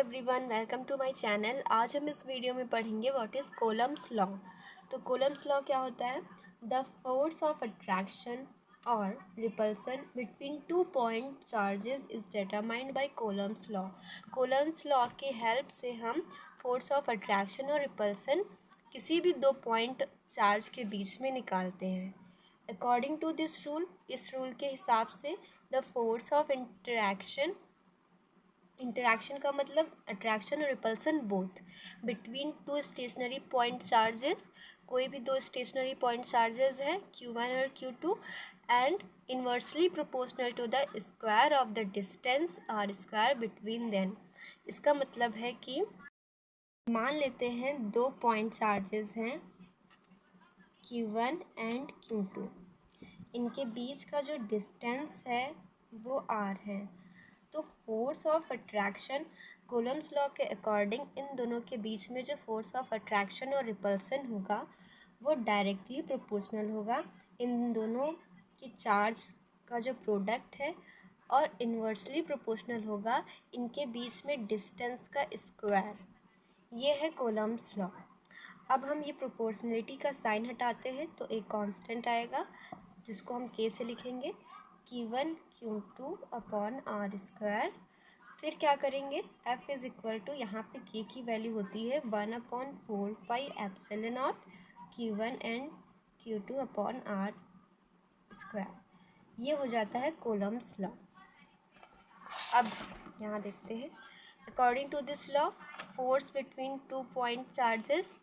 Everyone, welcome to my channel. आज हम इस वीडियो में पढ़ेंगे व्हाट इज़ कूलम्ब्स लॉ। तो कूलम्ब्स लॉ क्या होता है? द फोर्स ऑफ अट्रैक्शन और repulsion between two point charges is determined by Coulomb's law. Coulomb's law की हेल्प से हम फोर्स ऑफ अट्रैक्शन और रिपल्सन किसी भी दो पॉइंट चार्ज के बीच में निकालते हैं। अकॉर्डिंग टू दिस रूल, इस रूल के हिसाब से द फोर्स ऑफ इंटरैक्शन का मतलब अट्रैक्शन और repulsion both between two stationary point charges, कोई भी दो स्टेशनरी पॉइंट चार्जेस हैं Q1 और Q2, and inversely proportional to the square of the distance r square between them. इसका मतलब है कि मान लेते हैं दो पॉइंट चार्जेस हैं Q1 एंड Q2, इनके बीच का जो डिस्टेंस है वो R है। तो force of attraction Coulomb's law के अकॉर्डिंग इन दोनों के बीच में जो फोर्स ऑफ अट्रैक्शन और रिपल्सन होगा वो डायरेक्टली प्रोपोर्शनल होगा इन दोनों की चार्ज का जो प्रोडक्ट है, और इन्वर्सली प्रोपोर्शनल होगा इनके बीच में डिस्टेंस का स्क्वायर। ये है कूलम्ब्स लॉ। अब हम ये प्रोपोर्शनलिटी का साइन हटाते हैं तो एक कांस्टेंट आएगा जिसको हम के से लिखेंगे Q1 Q2 upon r square. फिर क्या करेंगे, F इज़ इक्वल टू, यहाँ पे के की वैल्यू होती है 1/4 pi Q1 and Q2 upon r square. ये हो जाता है कूलम्ब्स लॉ। अब यहाँ देखते हैं, according to this law force between two point charges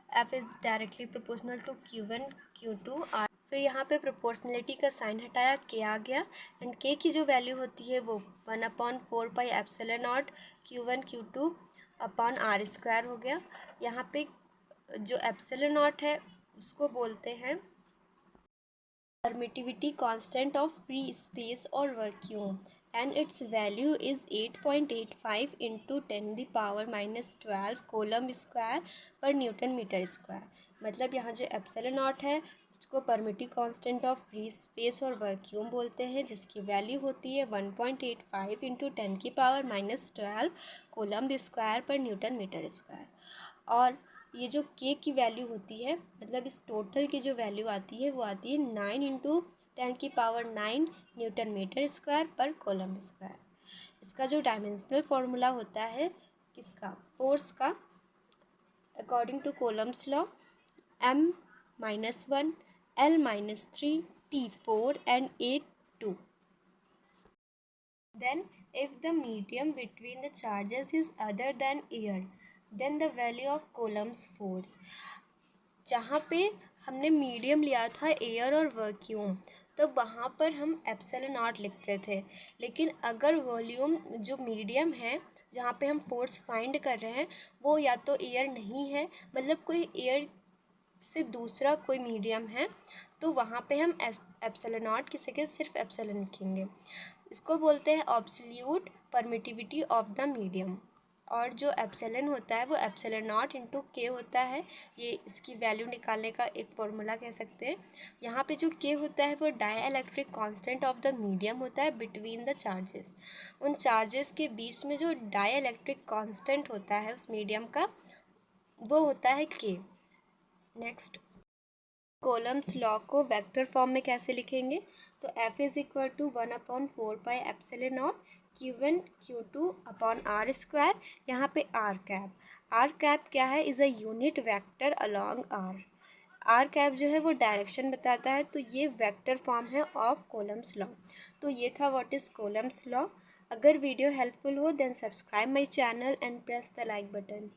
F is directly proportional to Q1 Q2 R। फिर यहाँ पे प्रोपोर्शनलिटी का साइन हटाया, के आ गया, एंड के की जो वैल्यू होती है वो 1/4 pi Q1 Q2 upon r square हो गया। यहाँ पे जो एप्सिलॉन नॉट है उसको बोलते हैं permittivity constant of free space और vacuum, and its value is 8.85 into 10⁻⁻12 coulomb square per newton metre square. मतलब यहाँ जो एप्सिलॉन नॉट है उसको permittive constant of free space और वैक्यूम बोलते हैं, जिसकी वैल्यू होती है 1.85 into 10⁻12 coulomb square per newton metre square. और ये जो के की वैल्यू होती है, मतलब इस टोटल की जो वैल्यू आती है वो आती है 9 इंटू 10⁹ न्यूटन मीटर स्क्वायर पर कोलम स्क्वायर। इसका जो डायमेंशनल फॉर्मूला होता है किसका, फोर्स का, according to Coulomb's law M-1 L-3 T4 and A2. Then if the medium between the charges is other than air, then the value of Coulomb's force। जहाँ पे हमने मीडियम लिया था एयर और वैक्यूम, तो वहाँ पर हम एप्सिलॉन नॉट लिखते थे। लेकिन अगर वॉल्यूम जो मीडियम है जहाँ पे हम फोर्स फाइंड कर रहे हैं वो या तो एयर नहीं है, मतलब कोई एयर से दूसरा कोई मीडियम है, तो वहाँ पे हम एप्सिलॉन नॉट की जगह सिर्फ एप्सिलॉन लिखेंगे। इसको बोलते हैं absolute permittivity of the medium. और जो एप्सिलॉन होता है वो एप्सिलॉन नॉट इंटू के होता है, ये इसकी वैल्यू निकालने का एक फॉर्मूला कह सकते हैं। यहाँ पे जो के होता है वो dielectric constant of the medium होता है बिटवीन द चार्जेस। उन चार्जेस के बीच में जो डाइइलेक्ट्रिक कांस्टेंट होता है उस मीडियम का वो होता है के। नेक्स्ट, कूलम्ब्स लॉ को वेक्टर फॉर्म में कैसे लिखेंगे, तो F is equal to 1/4 pi Q1 Q2 upon r square. यहाँ पे आर कैप क्या है, is a unit vector along r cap जो है वो डायरेक्शन बताता है, तो ये वेक्टर फॉर्म है ऑफ कूलम्ब्स लॉ। तो ये था व्हाट इज़ कूलम्ब्स लॉ। अगर वीडियो हेल्पफुल हो then subscribe my channel and press the like button.